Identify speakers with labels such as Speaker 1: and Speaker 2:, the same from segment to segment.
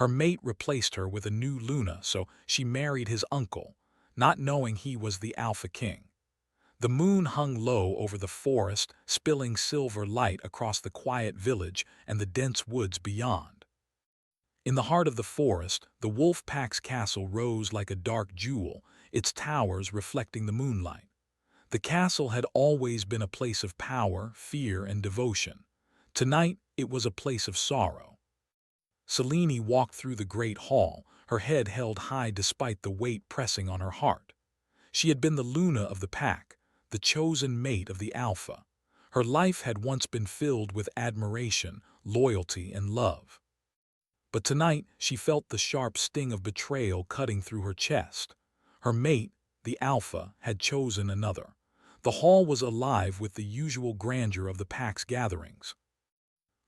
Speaker 1: Her mate replaced her with a new Luna, so she married his uncle, not knowing he was the Alpha King. The moon hung low over the forest, spilling silver light across the quiet village and the dense woods beyond. In the heart of the forest, the wolf pack's castle rose like a dark jewel, its towers reflecting the moonlight. The castle had always been a place of power, fear, and devotion. Tonight, it was a place of sorrow. Selene walked through the great hall, her head held high despite the weight pressing on her heart. She had been the Luna of the pack, the chosen mate of the Alpha. Her life had once been filled with admiration, loyalty, and love. But tonight she felt the sharp sting of betrayal cutting through her chest. Her mate, the Alpha, had chosen another. The hall was alive with the usual grandeur of the pack's gatherings.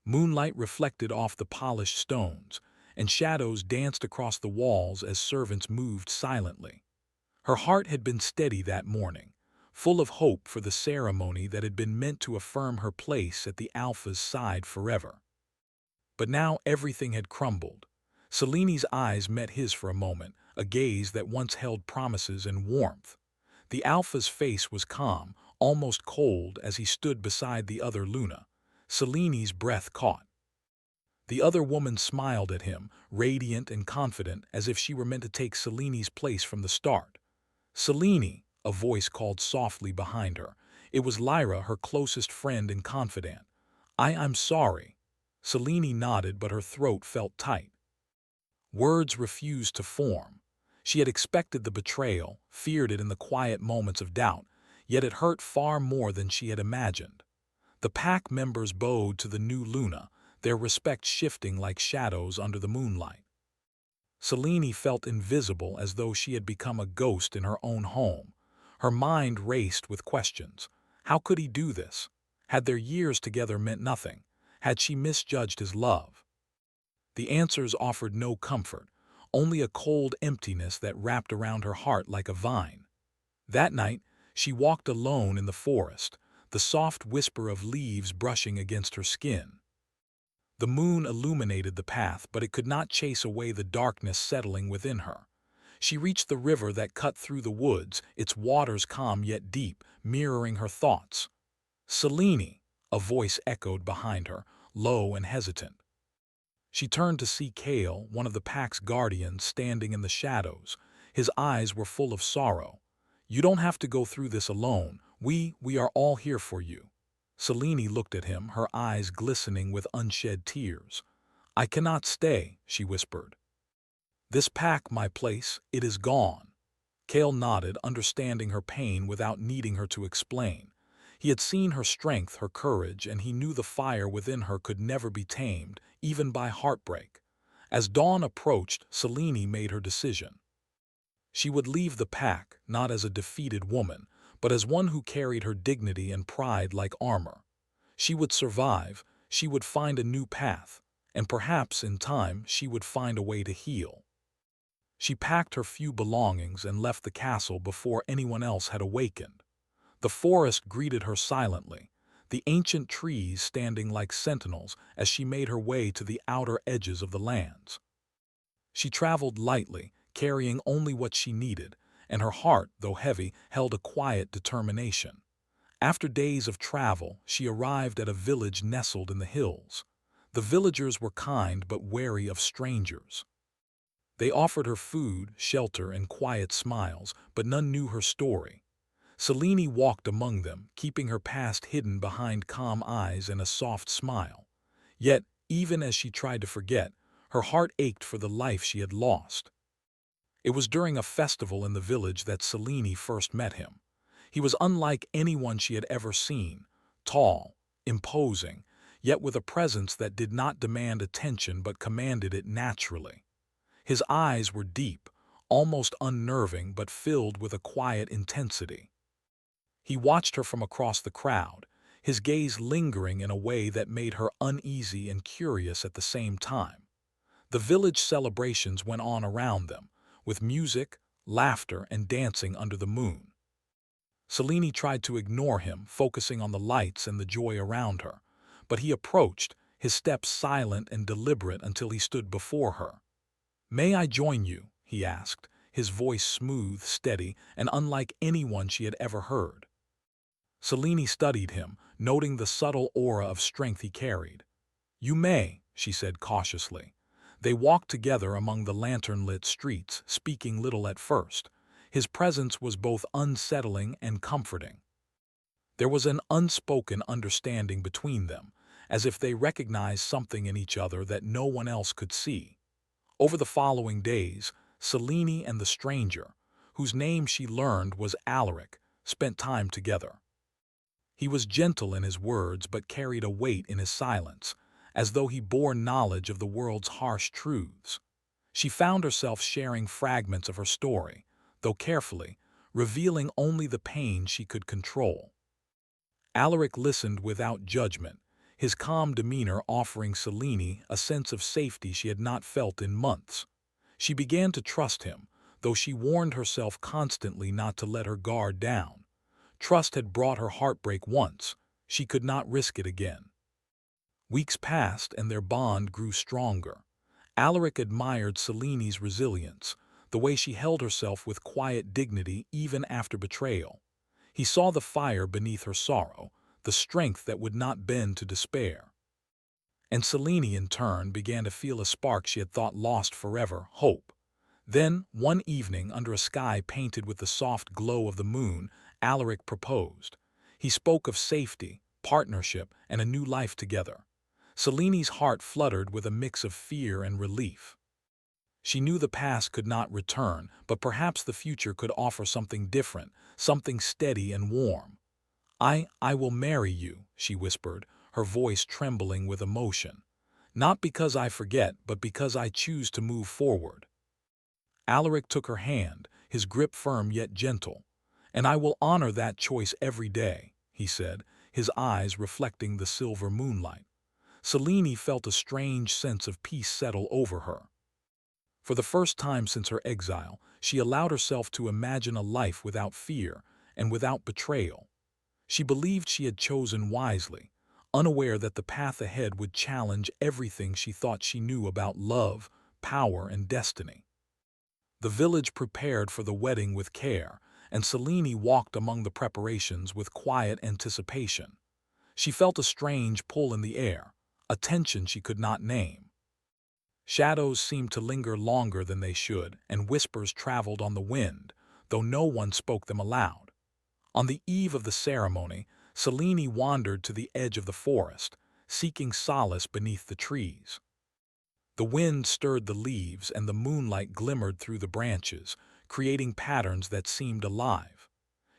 Speaker 1: Moonlight reflected off the polished stones, and shadows danced across the walls as servants moved silently. Her heart had been steady that morning, full of hope for the ceremony that had been meant to affirm her place at the Alpha's side forever. But now everything had crumbled. Selene's eyes met his for a moment, a gaze that once held promises and warmth. The Alpha's face was calm, almost cold as he stood beside the other Luna. Selene's breath caught. The other woman smiled at him, radiant and confident, as if she were meant to take Selene's place from the start. "Selene," a voice called softly behind her. It was Lyra, her closest friend and confidant. I'm sorry." Selene nodded, but her throat felt tight. Words refused to form. She had expected the betrayal, feared it in the quiet moments of doubt, yet it hurt far more than she had imagined. The pack members bowed to the new Luna, their respect shifting like shadows under the moonlight. Selene felt invisible, as though she had become a ghost in her own home. Her mind raced with questions. How could he do this? Had their years together meant nothing? Had she misjudged his love? The answers offered no comfort, only a cold emptiness that wrapped around her heart like a vine. That night, she walked alone in the forest, the soft whisper of leaves brushing against her skin. The moon illuminated the path, but it could not chase away the darkness settling within her. She reached the river that cut through the woods, its waters calm yet deep, mirroring her thoughts. "Selene," a voice echoed behind her, low and hesitant. She turned to see Kale, one of the pack's guardians, standing in the shadows. His eyes were full of sorrow. "You don't have to go through this alone. We are all here for you." Selene looked at him, her eyes glistening with unshed tears. "I cannot stay," she whispered. "This pack, my place, it is gone." Kale nodded, understanding her pain without needing her to explain. He had seen her strength, her courage, and he knew the fire within her could never be tamed, even by heartbreak. As dawn approached, Selene made her decision. She would leave the pack, not as a defeated woman, but as one who carried her dignity and pride like armor. She would survive, she would find a new path, and perhaps, in time, she would find a way to heal. She packed her few belongings and left the castle before anyone else had awakened. The forest greeted her silently, the ancient trees standing like sentinels as she made her way to the outer edges of the lands. She traveled lightly, carrying only what she needed, and her heart, though heavy, held a quiet determination. After days of travel, she arrived at a village nestled in the hills. The villagers were kind but wary of strangers. They offered her food, shelter, and quiet smiles, but none knew her story. Selene walked among them, keeping her past hidden behind calm eyes and a soft smile. Yet, even as she tried to forget, her heart ached for the life she had lost. It was during a festival in the village that Selene first met him. He was unlike anyone she had ever seen, tall, imposing, yet with a presence that did not demand attention but commanded it naturally. His eyes were deep, almost unnerving, but filled with a quiet intensity. He watched her from across the crowd, his gaze lingering in a way that made her uneasy and curious at the same time. The village celebrations went on around them, with music, laughter, and dancing under the moon. Selene tried to ignore him, focusing on the lights and the joy around her, but he approached, his steps silent and deliberate until he stood before her. "May I join you?" he asked, his voice smooth, steady, and unlike anyone she had ever heard. Selene studied him, noting the subtle aura of strength he carried. "You may," she said cautiously. They walked together among the lantern-lit streets, speaking little at first. His presence was both unsettling and comforting. There was an unspoken understanding between them, as if they recognized something in each other that no one else could see. Over the following days, Selene and the stranger, whose name she learned was Alaric, spent time together. He was gentle in his words but carried a weight in his silence, as though he bore knowledge of the world's harsh truths. She found herself sharing fragments of her story, though carefully, revealing only the pain she could control. Alaric listened without judgment, his calm demeanor offering Selene a sense of safety she had not felt in months. She began to trust him, though she warned herself constantly not to let her guard down. Trust had brought her heartbreak once. She could not risk it again. Weeks passed and their bond grew stronger. Alaric admired Selene's resilience, the way she held herself with quiet dignity even after betrayal. He saw the fire beneath her sorrow, the strength that would not bend to despair. And Selene, in turn, began to feel a spark she had thought lost forever, hope. Then, one evening, under a sky painted with the soft glow of the moon, Alaric proposed. He spoke of safety, partnership, and a new life together. Selene's heart fluttered with a mix of fear and relief. She knew the past could not return, but perhaps the future could offer something different, something steady and warm. I will marry you," she whispered, her voice trembling with emotion. "Not because I forget, but because I choose to move forward." Alaric took her hand, his grip firm yet gentle. "And I will honor that choice every day," he said, his eyes reflecting the silver moonlight. Selene felt a strange sense of peace settle over her. For the first time since her exile, she allowed herself to imagine a life without fear and without betrayal. She believed she had chosen wisely, unaware that the path ahead would challenge everything she thought she knew about love, power, and destiny. The village prepared for the wedding with care, and Selene walked among the preparations with quiet anticipation. She felt a strange pull in the air, a tension she could not name. Shadows seemed to linger longer than they should, and whispers traveled on the wind, though no one spoke them aloud. On the eve of the ceremony, Selene wandered to the edge of the forest, seeking solace beneath the trees. The wind stirred the leaves and the moonlight glimmered through the branches, creating patterns that seemed alive.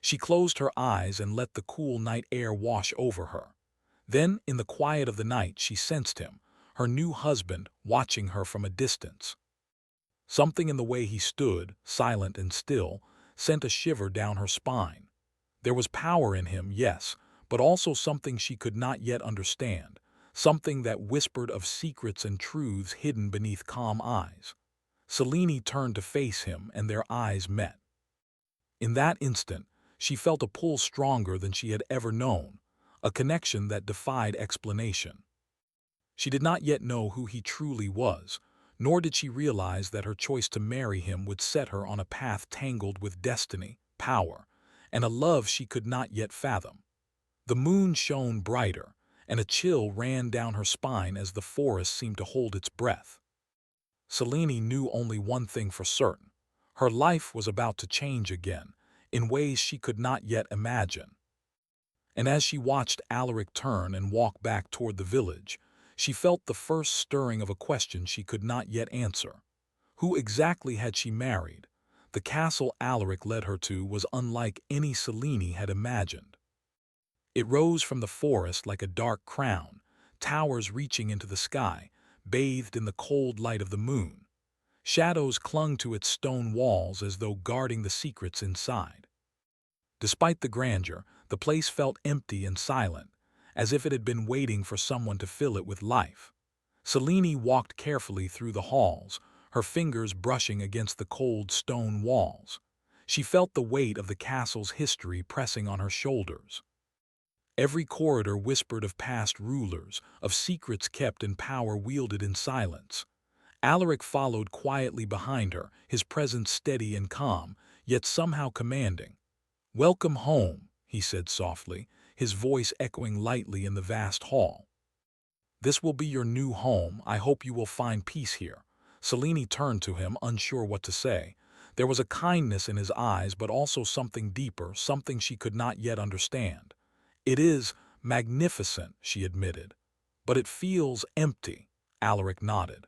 Speaker 1: She closed her eyes and let the cool night air wash over her. Then, in the quiet of the night, she sensed him, her new husband, watching her from a distance. Something in the way he stood, silent and still, sent a shiver down her spine. There was power in him, yes, but also something she could not yet understand, something that whispered of secrets and truths hidden beneath calm eyes. Selene turned to face him, and their eyes met. In that instant, she felt a pull stronger than she had ever known, a connection that defied explanation. She did not yet know who he truly was, nor did she realize that her choice to marry him would set her on a path tangled with destiny, power, and a love she could not yet fathom. The moon shone brighter, and a chill ran down her spine as the forest seemed to hold its breath. Selene knew only one thing for certain. Her life was about to change again, in ways she could not yet imagine. And as she watched Alaric turn and walk back toward the village, she felt the first stirring of a question she could not yet answer. Who exactly had she married? The castle Alaric led her to was unlike any Selene had imagined. It rose from the forest like a dark crown, towers reaching into the sky, bathed in the cold light of the moon. Shadows clung to its stone walls as though guarding the secrets inside. Despite the grandeur, the place felt empty and silent, as if it had been waiting for someone to fill it with life. Selene walked carefully through the halls, her fingers brushing against the cold stone walls. She felt the weight of the castle's history pressing on her shoulders. Every corridor whispered of past rulers, of secrets kept and power wielded in silence. Alaric followed quietly behind her, his presence steady and calm, yet somehow commanding. "Welcome home," he said softly, his voice echoing lightly in the vast hall. "This will be your new home. I hope you will find peace here." Selene turned to him, unsure what to say. There was a kindness in his eyes, but also something deeper, something she could not yet understand. "It is magnificent," she admitted. "But it feels empty." Alaric nodded.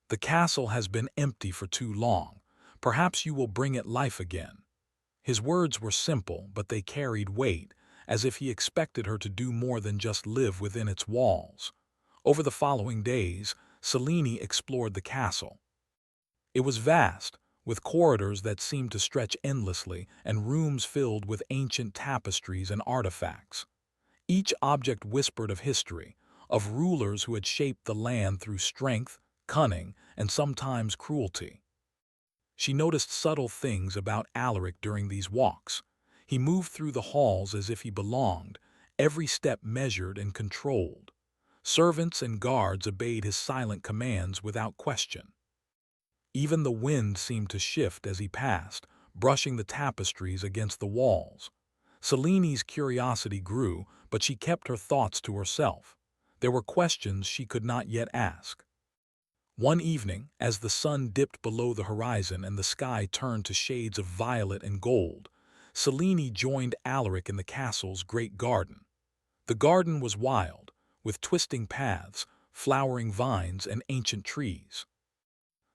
Speaker 1: "The castle has been empty for too long. Perhaps you will bring it life again." His words were simple, but they carried weight, as if he expected her to do more than just live within its walls. Over the following days, Selene explored the castle. It was vast, with corridors that seemed to stretch endlessly and rooms filled with ancient tapestries and artifacts. Each object whispered of history, of rulers who had shaped the land through strength, cunning, and sometimes cruelty. She noticed subtle things about Alaric during these walks. He moved through the halls as if he belonged, every step measured and controlled. Servants and guards obeyed his silent commands without question. Even the wind seemed to shift as he passed, brushing the tapestries against the walls. Selene's curiosity grew, but she kept her thoughts to herself. There were questions she could not yet ask. One evening, as the sun dipped below the horizon and the sky turned to shades of violet and gold, Selene joined Alaric in the castle's great garden. The garden was wild, with twisting paths, flowering vines, and ancient trees.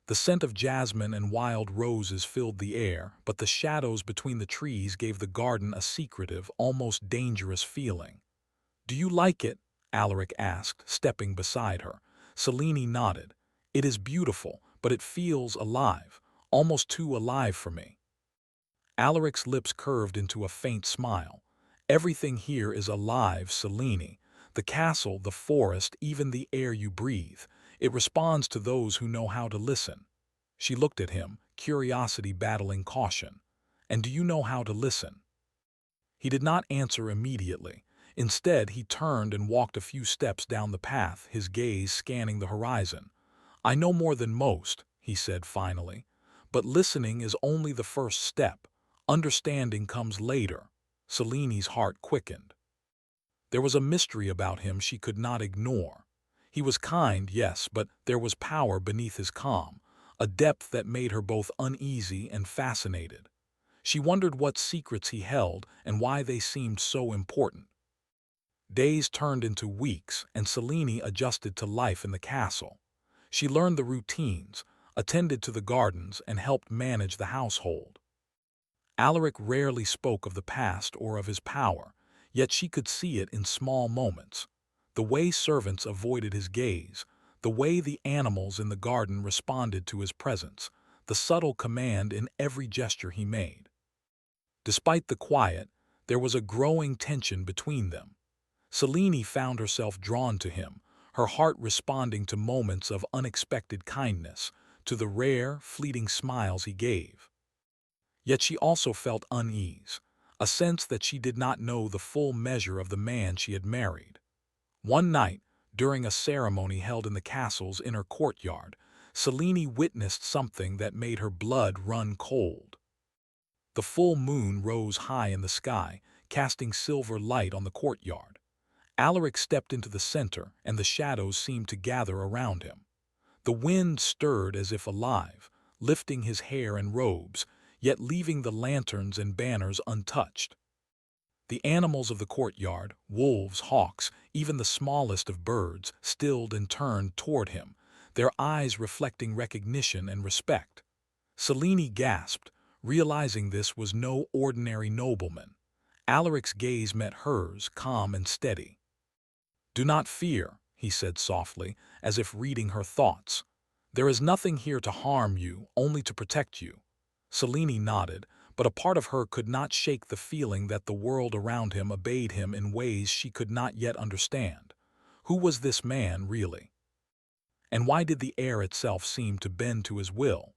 Speaker 1: The scent of jasmine and wild roses filled the air, but the shadows between the trees gave the garden a secretive, almost dangerous feeling. "Do you like it?" Alaric asked, stepping beside her. Selene nodded. "It is beautiful, but it feels alive, almost too alive for me." Alaric's lips curved into a faint smile. "Everything here is alive, Selene. The castle, the forest, even the air you breathe. It responds to those who know how to listen." She looked at him, curiosity battling caution. "And do you know how to listen?" He did not answer immediately. Instead, he turned and walked a few steps down the path, his gaze scanning the horizon. "I know more than most," he said finally. "But listening is only the first step. Understanding comes later." Selene's heart quickened. There was a mystery about him she could not ignore. He was kind, yes, but there was power beneath his calm, a depth that made her both uneasy and fascinated. She wondered what secrets he held and why they seemed so important. Days turned into weeks, and Selene adjusted to life in the castle. She learned the routines, attended to the gardens, and helped manage the household. Alaric rarely spoke of the past or of his power, yet she could see it in small moments. The way servants avoided his gaze, the way the animals in the garden responded to his presence, the subtle command in every gesture he made. Despite the quiet, there was a growing tension between them. Selene found herself drawn to him, her heart responding to moments of unexpected kindness, to the rare, fleeting smiles he gave. Yet she also felt unease, a sense that she did not know the full measure of the man she had married. One night, during a ceremony held in the castle's inner courtyard, Selene witnessed something that made her blood run cold. The full moon rose high in the sky, casting silver light on the courtyard. Alaric stepped into the center, and the shadows seemed to gather around him. The wind stirred as if alive, lifting his hair and robes, yet leaving the lanterns and banners untouched. The animals of the courtyard, wolves, hawks, even the smallest of birds, stilled and turned toward him, their eyes reflecting recognition and respect. Selene gasped, realizing this was no ordinary nobleman. Alaric's gaze met hers, calm and steady. "Do not fear," he said softly, as if reading her thoughts. "There is nothing here to harm you, only to protect you." Selene nodded, but a part of her could not shake the feeling that the world around him obeyed him in ways she could not yet understand. Who was this man, really? And why did the air itself seem to bend to his will?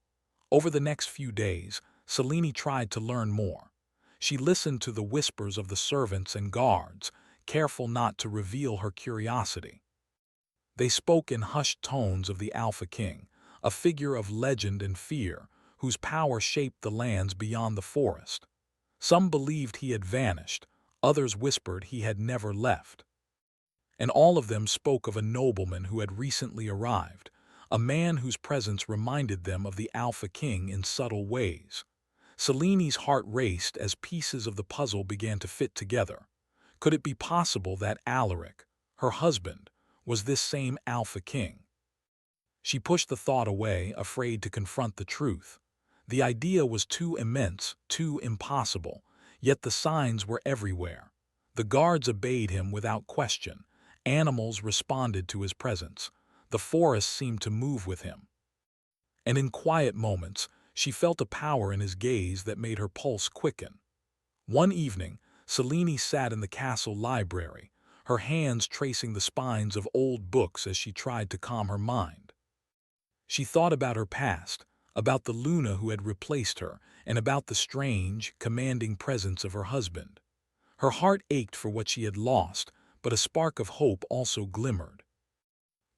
Speaker 1: Over the next few days, Selene tried to learn more. She listened to the whispers of the servants and guards, careful not to reveal her curiosity. They spoke in hushed tones of the Alpha King, a figure of legend and fear, whose power shaped the lands beyond the forest. Some believed he had vanished, others whispered he had never left. And all of them spoke of a nobleman who had recently arrived, a man whose presence reminded them of the Alpha King in subtle ways. Seleni's heart raced as pieces of the puzzle began to fit together. Could it be possible that Alaric, her husband, was this same Alpha King? She pushed the thought away, afraid to confront the truth. The idea was too immense, too impossible, yet the signs were everywhere. The guards obeyed him without question. Animals responded to his presence. The forest seemed to move with him. And in quiet moments, she felt a power in his gaze that made her pulse quicken. One evening, Selene sat in the castle library, her hands tracing the spines of old books as she tried to calm her mind. She thought about her past, about the Luna who had replaced her, and about the strange, commanding presence of her husband. Her heart ached for what she had lost, but a spark of hope also glimmered.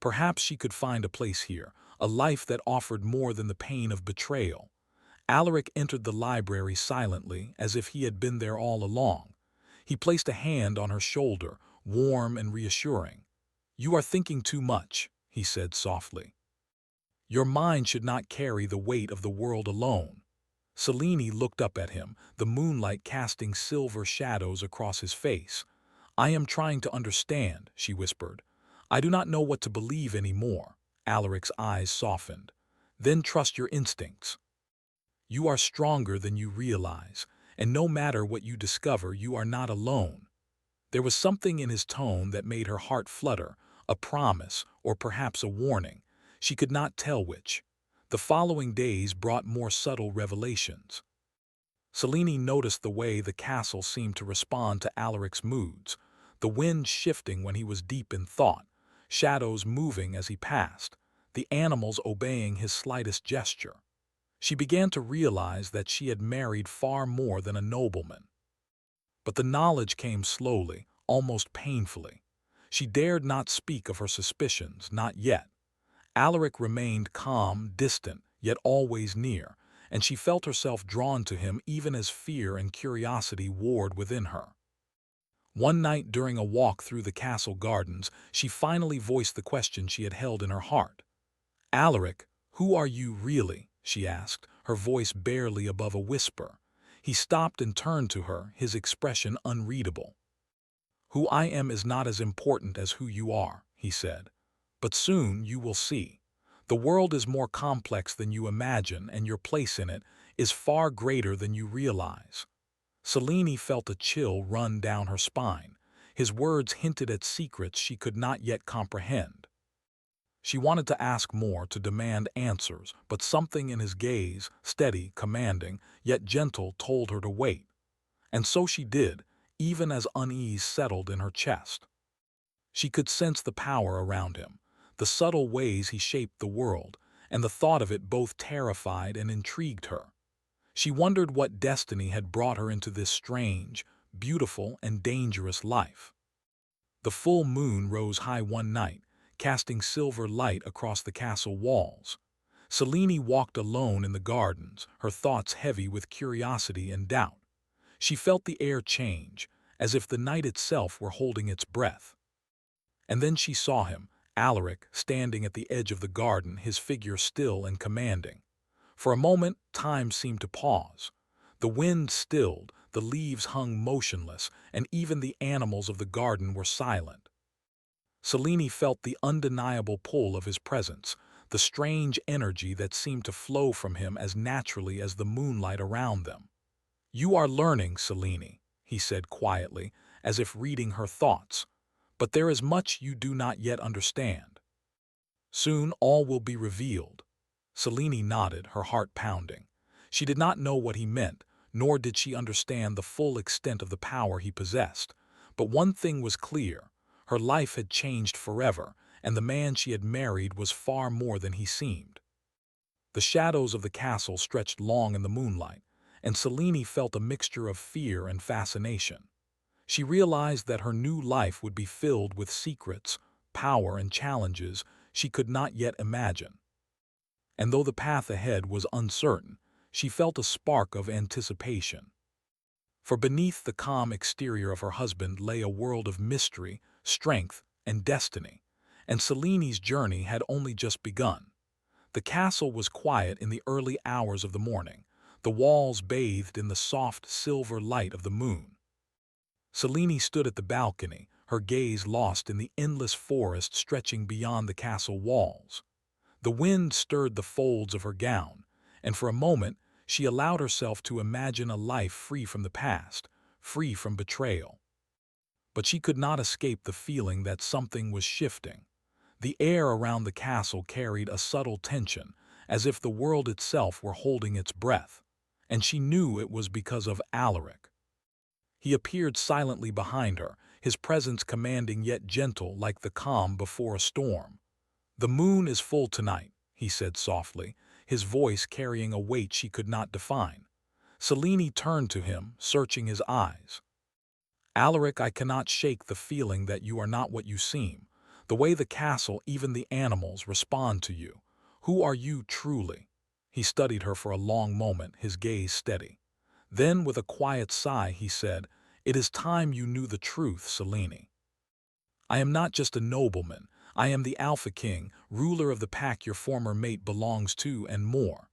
Speaker 1: Perhaps she could find a place here, a life that offered more than the pain of betrayal. Alaric entered the library silently, as if he had been there all along. He placed a hand on her shoulder, warm and reassuring. "You are thinking too much," he said softly. "Your mind should not carry the weight of the world alone." Selene looked up at him, the moonlight casting silver shadows across his face. "I am trying to understand," she whispered. "I do not know what to believe anymore." Alaric's eyes softened. "Then trust your instincts. You are stronger than you realize, and no matter what you discover, you are not alone." There was something in his tone that made her heart flutter, a promise, or perhaps a warning. She could not tell which. The following days brought more subtle revelations. Selene noticed the way the castle seemed to respond to Alaric's moods, the wind shifting when he was deep in thought, shadows moving as he passed, the animals obeying his slightest gesture. She began to realize that she had married far more than a nobleman. But the knowledge came slowly, almost painfully. She dared not speak of her suspicions, not yet. Alaric remained calm, distant, yet always near, and she felt herself drawn to him even as fear and curiosity warred within her. One night during a walk through the castle gardens, she finally voiced the question she had held in her heart. "Alaric, who are you really?" she asked, her voice barely above a whisper. He stopped and turned to her, his expression unreadable. "Who I am is not as important as who you are," he said. "But soon you will see. The world is more complex than you imagine, and your place in it is far greater than you realize." Selene felt a chill run down her spine. His words hinted at secrets she could not yet comprehend. She wanted to ask more, to demand answers, but something in his gaze, steady, commanding, yet gentle, told her to wait. And so she did, even as unease settled in her chest. She could sense the power around him, the subtle ways he shaped the world, and the thought of it both terrified and intrigued her. She wondered what destiny had brought her into this strange, beautiful, and dangerous life. The full moon rose high one night, casting silver light across the castle walls. Selene walked alone in the gardens, her thoughts heavy with curiosity and doubt. She felt the air change, as if the night itself were holding its breath. And then she saw him, Alaric, standing at the edge of the garden, his figure still and commanding. For a moment, time seemed to pause. The wind stilled, the leaves hung motionless, and even the animals of the garden were silent. Selene felt the undeniable pull of his presence, the strange energy that seemed to flow from him as naturally as the moonlight around them. "You are learning, Selene," he said quietly, as if reading her thoughts. "But there is much you do not yet understand. Soon all will be revealed." Selene nodded, her heart pounding. She did not know what he meant, nor did she understand the full extent of the power he possessed. But one thing was clear: her life had changed forever, and the man she had married was far more than he seemed. The shadows of the castle stretched long in the moonlight, and Selene felt a mixture of fear and fascination. She realized that her new life would be filled with secrets, power, and challenges she could not yet imagine. and though the path ahead was uncertain, she felt a spark of anticipation. For beneath the calm exterior of her husband lay a world of mystery, strength, and destiny, and Seleni's journey had only just begun. The castle was quiet in the early hours of the morning, the walls bathed in the soft silver light of the moon. Selene stood at the balcony, her gaze lost in the endless forest stretching beyond the castle walls. The wind stirred the folds of her gown, and for a moment she allowed herself to imagine a life free from the past, free from betrayal. But she could not escape the feeling that something was shifting. The air around the castle carried a subtle tension, as if the world itself were holding its breath, and she knew it was because of Alaric. He appeared silently behind her, his presence commanding yet gentle like the calm before a storm. "The moon is full tonight," he said softly, his voice carrying a weight she could not define. Selene turned to him, searching his eyes. "Alaric, I cannot shake the feeling that you are not what you seem. The way the castle, even the animals, respond to you. Who are you truly?" He studied her for a long moment, his gaze steady. Then, with a quiet sigh, he said, "It is time you knew the truth, Selene. I am not just a nobleman. I am the Alpha King, ruler of the pack your former mate belongs to, and more."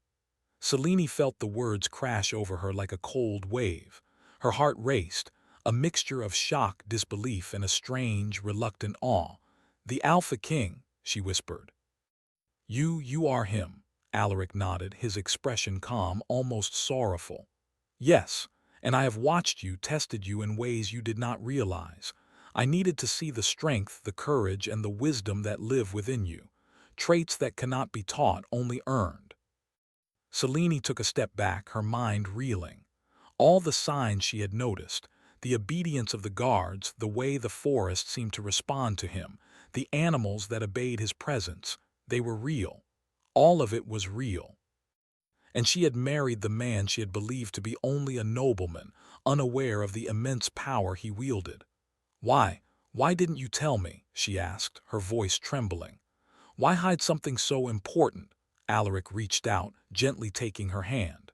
Speaker 1: Selene felt the words crash over her like a cold wave. Her heart raced, a mixture of shock, disbelief, and a strange, reluctant awe. "The Alpha King," she whispered. You are him." Alaric nodded, his expression calm, almost sorrowful. "Yes, and I have watched you, tested you in ways you did not realize. I needed to see the strength, the courage, and the wisdom that live within you, traits that cannot be taught, only earned." Selene took a step back, her mind reeling. All the signs she had noticed, the obedience of the guards, the way the forest seemed to respond to him, the animals that obeyed his presence, they were real. All of it was real. And she had married the man she had believed to be only a nobleman, unaware of the immense power he wielded. Why didn't you tell me?" she asked, her voice trembling. "Why hide something so important?" Alaric reached out, gently taking her hand.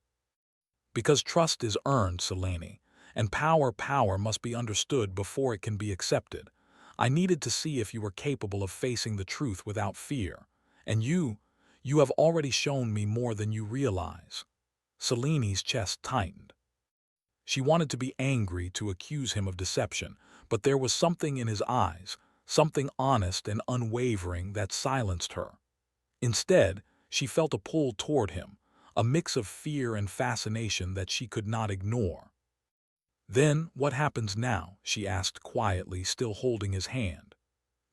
Speaker 1: "Because trust is earned, Selene, and power must be understood before it can be accepted. I needed to see if you were capable of facing the truth without fear. And you have already shown me more than you realize." Selene's chest tightened. She wanted to be angry, to accuse him of deception, but there was something in his eyes, something honest and unwavering, that silenced her. Instead, she felt a pull toward him, a mix of fear and fascination that she could not ignore. "Then, what happens now?" she asked quietly, still holding his hand.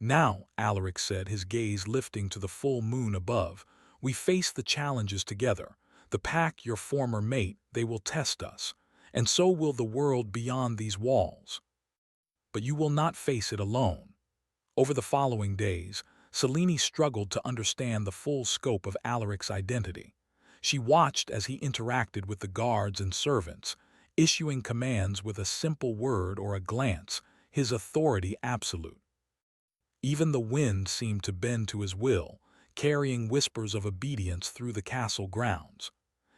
Speaker 1: "Now," Alaric said, his gaze lifting to the full moon above, "we face the challenges together. The pack, your former mate, they will test us, and so will the world beyond these walls. But you will not face it alone." Over the following days, Selene struggled to understand the full scope of Alaric's identity. She watched as he interacted with the guards and servants, issuing commands with a simple word or a glance, his authority absolute. Even the wind seemed to bend to his will, carrying whispers of obedience through the castle grounds.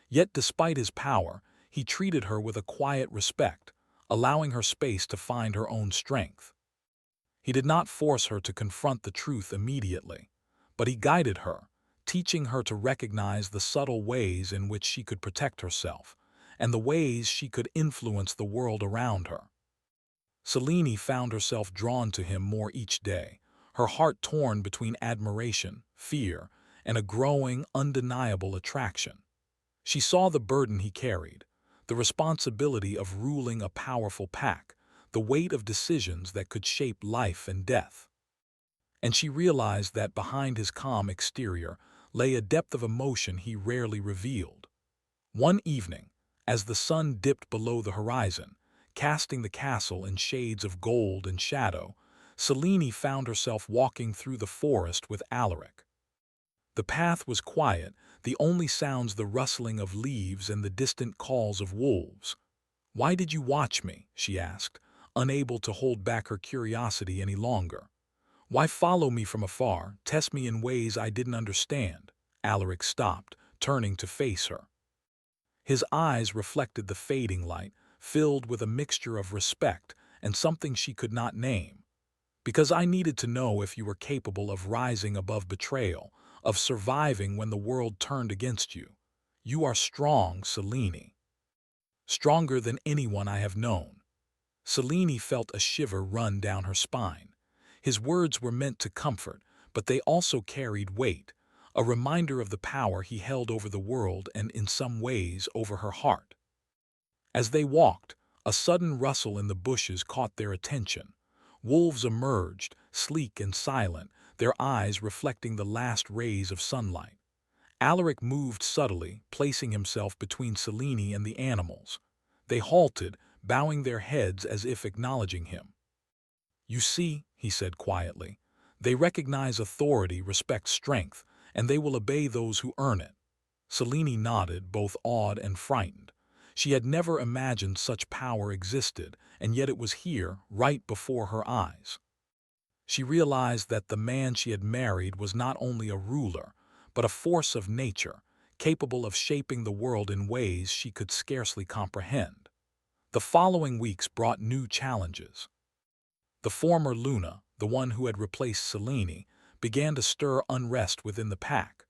Speaker 1: Yet despite his power, he treated her with a quiet respect, allowing her space to find her own strength. He did not force her to confront the truth immediately, but he guided her, teaching her to recognize the subtle ways in which she could protect herself, and the ways she could influence the world around her. Selene found herself drawn to him more each day, her heart torn between admiration, fear, and a growing, undeniable attraction. She saw the burden he carried, the responsibility of ruling a powerful pack, the weight of decisions that could shape life and death. And she realized that behind his calm exterior lay a depth of emotion he rarely revealed. One evening, as the sun dipped below the horizon, casting the castle in shades of gold and shadow, Selene found herself walking through the forest with Alaric. The path was quiet, the only sounds the rustling of leaves and the distant calls of wolves. "Why did you watch me?" she asked, unable to hold back her curiosity any longer. "Why follow me from afar, test me in ways I didn't understand?" Alaric stopped, turning to face her. His eyes reflected the fading light, filled with a mixture of respect and something she could not name. Because I needed to know if you were capable of rising above betrayal, of surviving when the world turned against you. You are strong, Selene. Stronger than anyone I have known. Selene felt a shiver run down her spine. His words were meant to comfort, but they also carried weight, a reminder of the power he held over the world and, in some ways, over her heart. As they walked, a sudden rustle in the bushes caught their attention. Wolves emerged, sleek and silent, their eyes reflecting the last rays of sunlight. Alaric moved subtly, placing himself between Selene and the animals. They halted, bowing their heads as if acknowledging him. "You see," he said quietly, "they recognize authority, respect strength, and they will obey those who earn it." Selene nodded, both awed and frightened. She had never imagined such power existed, and yet it was here, right before her eyes. She realized that the man she had married was not only a ruler, but a force of nature, capable of shaping the world in ways she could scarcely comprehend. The following weeks brought new challenges. The former Luna, the one who had replaced Selene, began to stir unrest within the pack.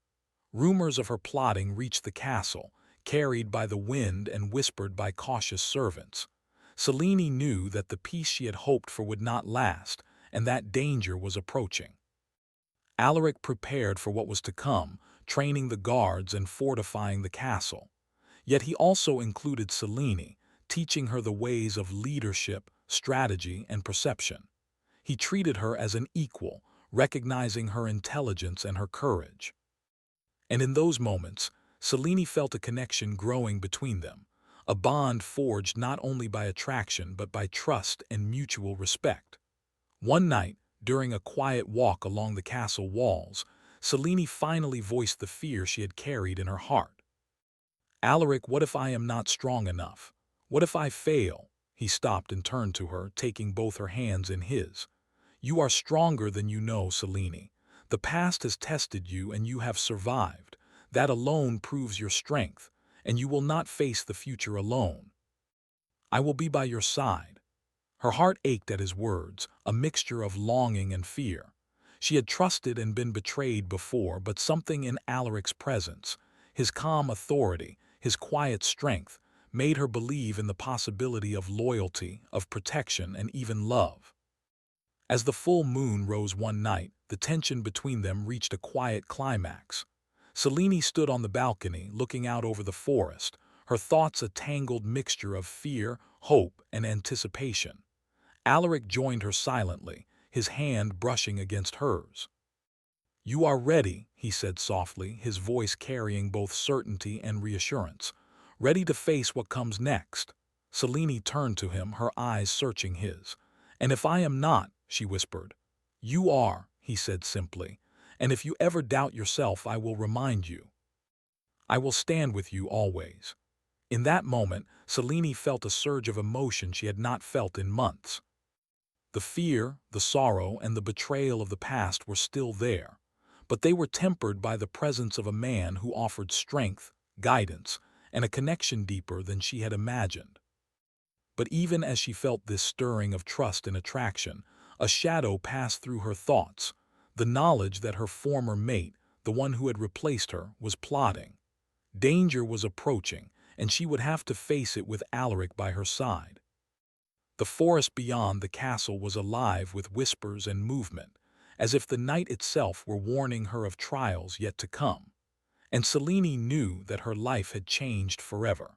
Speaker 1: Rumors of her plotting reached the castle, carried by the wind and whispered by cautious servants. Selene knew that the peace she had hoped for would not last, and that danger was approaching. Alaric prepared for what was to come, training the guards and fortifying the castle. Yet he also included Selene, teaching her the ways of leadership, strategy, and perception. He treated her as an equal, recognizing her intelligence and her courage. And in those moments, Selene felt a connection growing between them, a bond forged not only by attraction but by trust and mutual respect. One night, during a quiet walk along the castle walls, Selene finally voiced the fear she had carried in her heart. "Alaric, what if I am not strong enough? What if I fail?" He stopped and turned to her, taking both her hands in his. "You are stronger than you know, Selene. The past has tested you and you have survived. That alone proves your strength, and you will not face the future alone. I will be by your side." Her heart ached at his words, a mixture of longing and fear. She had trusted and been betrayed before, but something in Alaric's presence, his calm authority, his quiet strength, made her believe in the possibility of loyalty, of protection, and even love. As the full moon rose one night, the tension between them reached a quiet climax. Selene stood on the balcony, looking out over the forest, her thoughts a tangled mixture of fear, hope, and anticipation. Alaric joined her silently, his hand brushing against hers. "You are ready," he said softly, his voice carrying both certainty and reassurance. "Ready to face what comes next." Selene turned to him, her eyes searching his. "And if I am not," she whispered. "You are," he said simply. "And if you ever doubt yourself, I will remind you. I will stand with you always." In that moment, Selene felt a surge of emotion she had not felt in months. The fear, the sorrow, and the betrayal of the past were still there, but they were tempered by the presence of a man who offered strength, guidance, and a connection deeper than she had imagined. But even as she felt this stirring of trust and attraction, a shadow passed through her thoughts, the knowledge that her former mate, the one who had replaced her, was plotting. Danger was approaching, and she would have to face it with Alaric by her side. The forest beyond the castle was alive with whispers and movement, as if the night itself were warning her of trials yet to come. And Selene knew that her life had changed forever.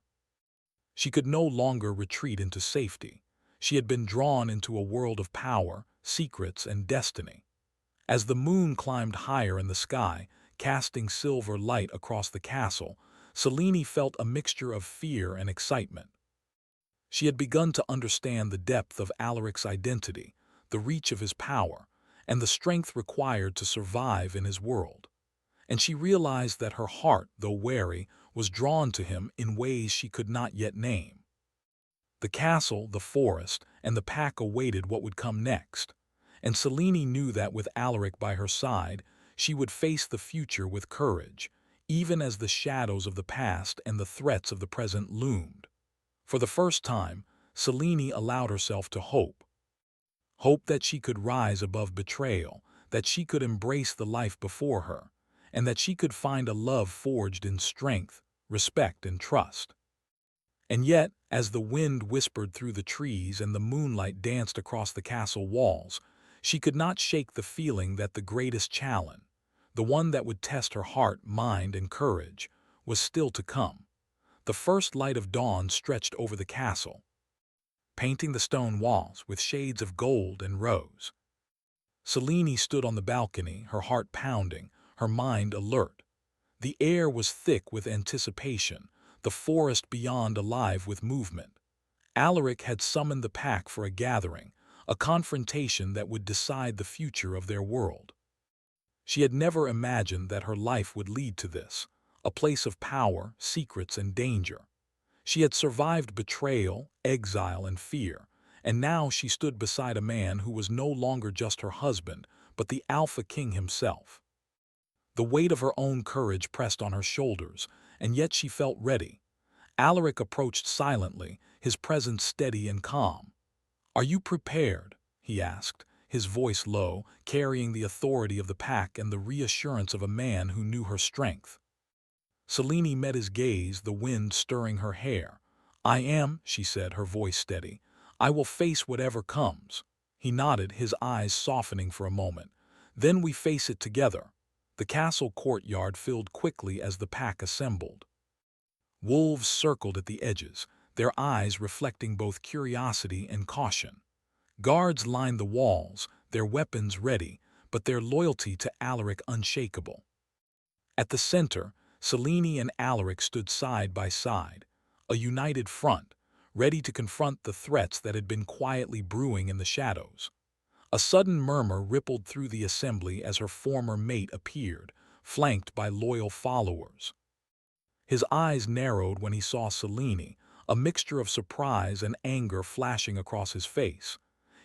Speaker 1: She could no longer retreat into safety. She had been drawn into a world of power, secrets, and destiny. As the moon climbed higher in the sky, casting silver light across the castle, Selene felt a mixture of fear and excitement. She had begun to understand the depth of Alaric's identity, the reach of his power, and the strength required to survive in his world. And she realized that her heart, though wary, was drawn to him in ways she could not yet name. The castle, the forest, and the pack awaited what would come next, and Selene knew that with Alaric by her side, she would face the future with courage, even as the shadows of the past and the threats of the present loomed. For the first time, Selene allowed herself to hope. Hope that she could rise above betrayal, that she could embrace the life before her, and that she could find a love forged in strength, respect, and trust. And yet, as the wind whispered through the trees and the moonlight danced across the castle walls, she could not shake the feeling that the greatest challenge, the one that would test her heart, mind, and courage, was still to come. The first light of dawn stretched over the castle, painting the stone walls with shades of gold and rose. Selene stood on the balcony, her heart pounding, her mind alert. The air was thick with anticipation, the forest beyond alive with movement. Alaric had summoned the pack for a gathering, a confrontation that would decide the future of their world. She had never imagined that her life would lead to this, a place of power, secrets, and danger. She had survived betrayal, exile, and fear, and now she stood beside a man who was no longer just her husband, but the Alpha King himself. The weight of her own courage pressed on her shoulders, and yet she felt ready. Alaric approached silently, his presence steady and calm. "Are you prepared?" he asked, his voice low, carrying the authority of the pack and the reassurance of a man who knew her strength. Selene met his gaze, the wind stirring her hair. "I am," she said, her voice steady. "I will face whatever comes." He nodded, his eyes softening for a moment. "Then we face it together." The castle courtyard filled quickly as the pack assembled. Wolves circled at the edges, their eyes reflecting both curiosity and caution. Guards lined the walls, their weapons ready, but their loyalty to Alaric unshakable. At the center, Selene and Alaric stood side by side, a united front, ready to confront the threats that had been quietly brewing in the shadows. A sudden murmur rippled through the assembly as her former mate appeared, flanked by loyal followers. His eyes narrowed when he saw Selene, a mixture of surprise and anger flashing across his face.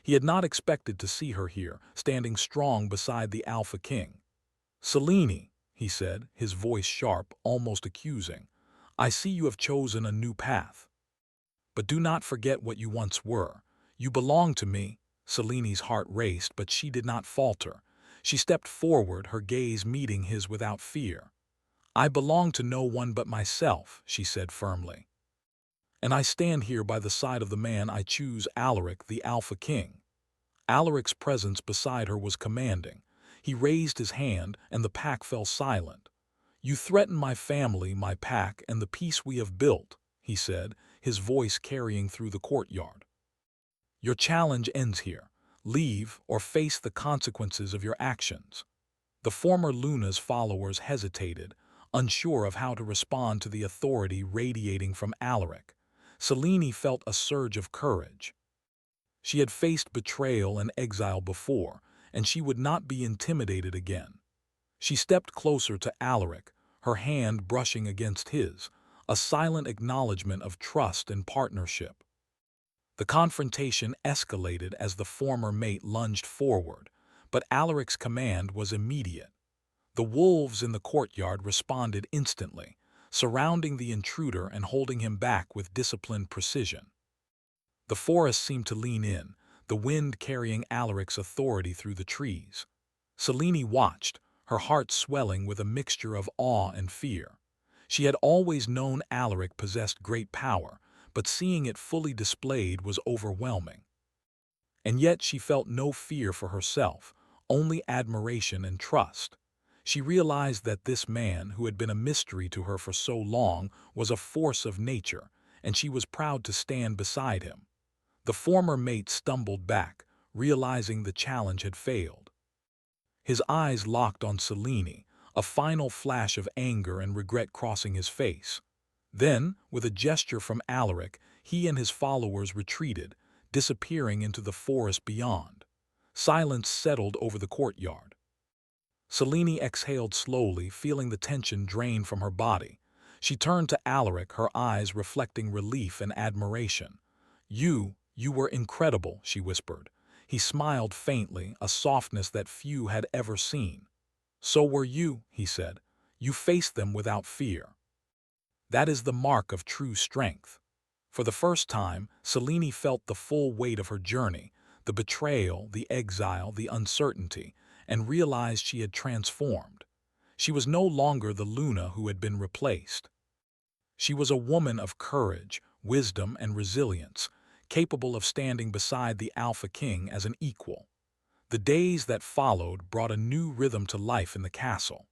Speaker 1: He had not expected to see her here, standing strong beside the Alpha King. "Selene," he said, his voice sharp, almost accusing, "I see you have chosen a new path. But do not forget what you once were. You belong to me." Selene's heart raced, but she did not falter. She stepped forward, her gaze meeting his without fear. "I belong to no one but myself," she said firmly. "And I stand here by the side of the man I choose, Alaric, the Alpha King." Alaric's presence beside her was commanding. He raised his hand, and the pack fell silent. "You threaten my family, my pack, and the peace we have built," he said, his voice carrying through the courtyard. "Your challenge ends here. Leave or face the consequences of your actions." The former Luna's followers hesitated, unsure of how to respond to the authority radiating from Alaric. Selene felt a surge of courage. She had faced betrayal and exile before, and she would not be intimidated again. She stepped closer to Alaric, her hand brushing against his, a silent acknowledgement of trust and partnership. The confrontation escalated as the former mate lunged forward, but Alaric's command was immediate. The wolves in the courtyard responded instantly, surrounding the intruder and holding him back with disciplined precision. The forest seemed to lean in, the wind carrying Alaric's authority through the trees. Selene watched, her heart swelling with a mixture of awe and fear. She had always known Alaric possessed great power, but seeing it fully displayed was overwhelming. And yet she felt no fear for herself, only admiration and trust. She realized that this man, who had been a mystery to her for so long, was a force of nature, and she was proud to stand beside him. The former mate stumbled back, realizing the challenge had failed. His eyes locked on Selene, a final flash of anger and regret crossing his face. Then, with a gesture from Alaric, he and his followers retreated, disappearing into the forest beyond. Silence settled over the courtyard. Selene exhaled slowly, feeling the tension drain from her body. She turned to Alaric, her eyes reflecting relief and admiration. You were incredible," she whispered. He smiled faintly, a softness that few had ever seen. "So were you," he said. You face them without fear. That is the mark of true strength. For the first time, Selene felt the full weight of her journey, the betrayal, the exile, the uncertainty, and realized she had transformed. She was no longer the Luna who had been replaced. She was a woman of courage, wisdom, and resilience, capable of standing beside the Alpha King as an equal. The days that followed brought a new rhythm to life in the castle.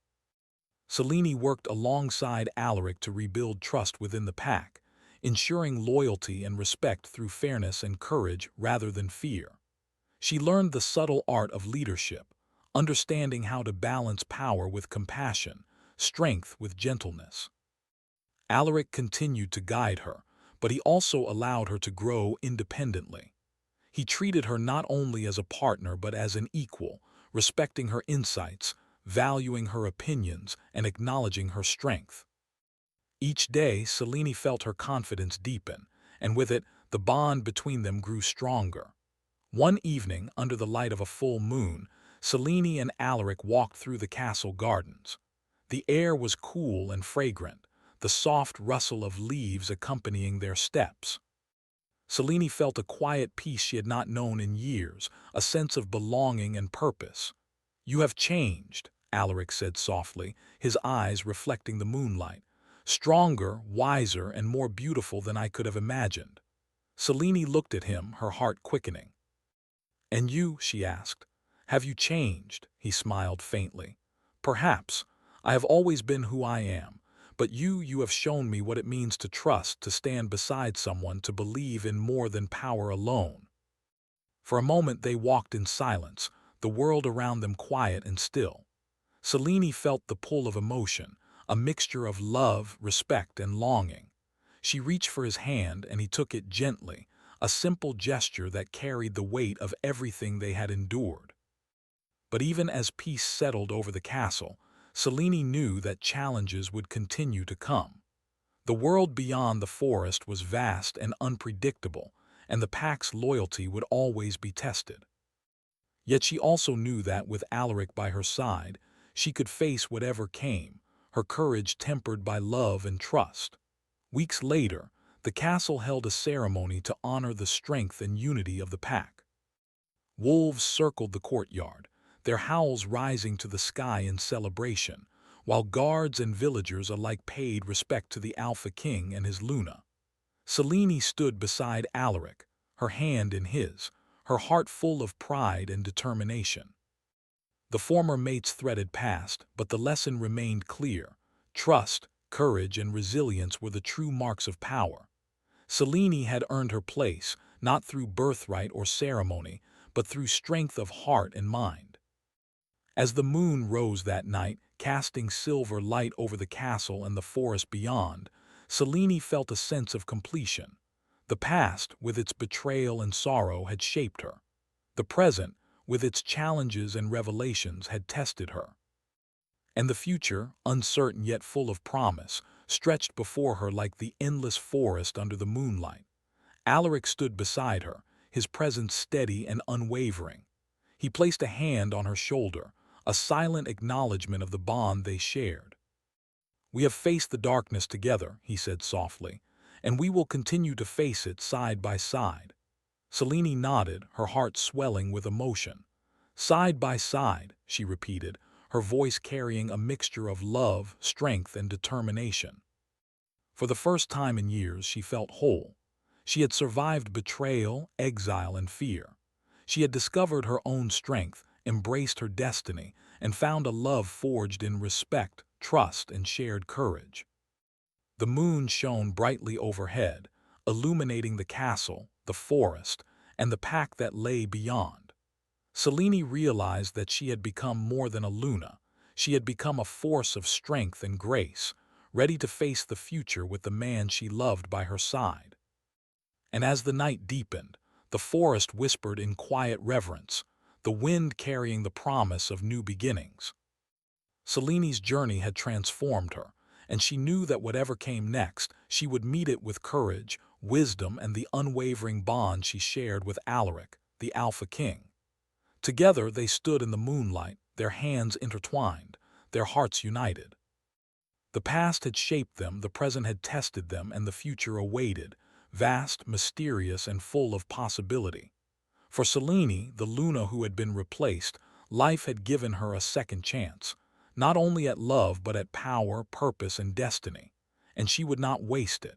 Speaker 1: Selene worked alongside Alaric to rebuild trust within the pack, ensuring loyalty and respect through fairness and courage rather than fear. She learned the subtle art of leadership, understanding how to balance power with compassion, strength with gentleness. Alaric continued to guide her, but he also allowed her to grow independently. He treated her not only as a partner but as an equal, respecting her insights, valuing her opinions, and acknowledging her strength. Each day, Selene felt her confidence deepen, and with it, the bond between them grew stronger. One evening, under the light of a full moon, Selene and Alaric walked through the castle gardens. The air was cool and fragrant, the soft rustle of leaves accompanying their steps. Selene felt a quiet peace she had not known in years, a sense of belonging and purpose. "You have changed," Alaric said softly, his eyes reflecting the moonlight. "Stronger, wiser, and more beautiful than I could have imagined." Selene looked at him, her heart quickening. "And you?" she asked. "Have you changed?" He smiled faintly. "Perhaps. I have always been who I am. But you have shown me what it means to trust, to stand beside someone, to believe in more than power alone." For a moment they walked in silence, the world around them quiet and still. Selene felt the pull of emotion, a mixture of love, respect, and longing. She reached for his hand and he took it gently, a simple gesture that carried the weight of everything they had endured. But even as peace settled over the castle, Selene knew that challenges would continue to come. The world beyond the forest was vast and unpredictable, and the pack's loyalty would always be tested. Yet she also knew that, with Alaric by her side, she could face whatever came, her courage tempered by love and trust. Weeks later, the castle held a ceremony to honor the strength and unity of the pack. Wolves circled the courtyard, their howls rising to the sky in celebration, while guards and villagers alike paid respect to the Alpha King and his Luna. Selene stood beside Alaric, her hand in his, her heart full of pride and determination. The former mates threaded past, but the lesson remained clear. Trust, courage, and resilience were the true marks of power. Selene had earned her place, not through birthright or ceremony, but through strength of heart and mind. As the moon rose that night, casting silver light over the castle and the forest beyond, Selene felt a sense of completion. The past, with its betrayal and sorrow, had shaped her. The present, with its challenges and revelations, had tested her. And the future, uncertain yet full of promise, stretched before her like the endless forest under the moonlight. Alaric stood beside her, his presence steady and unwavering. He placed a hand on her shoulder, a silent acknowledgement of the bond they shared. "We have faced the darkness together," he said softly, "and we will continue to face it side by side." Selene nodded, her heart swelling with emotion. "Side by side," she repeated, her voice carrying a mixture of love, strength, and determination. For the first time in years, she felt whole. She had survived betrayal, exile, and fear. She had discovered her own strength, embraced her destiny, and found a love forged in respect, trust, and shared courage. The moon shone brightly overhead, illuminating the castle, the forest, and the pack that lay beyond. Selene realized that she had become more than a Luna. She had become a force of strength and grace, ready to face the future with the man she loved by her side. And as the night deepened, the forest whispered in quiet reverence, the wind carrying the promise of new beginnings. Selene's journey had transformed her, and she knew that whatever came next, she would meet it with courage, wisdom, and the unwavering bond she shared with Alaric, the Alpha King. Together they stood in the moonlight, their hands intertwined, their hearts united. The past had shaped them, the present had tested them, and the future awaited, vast, mysterious, and full of possibility. For Selene, the Luna who had been replaced, life had given her a second chance, not only at love but at power, purpose, and destiny, and she would not waste it.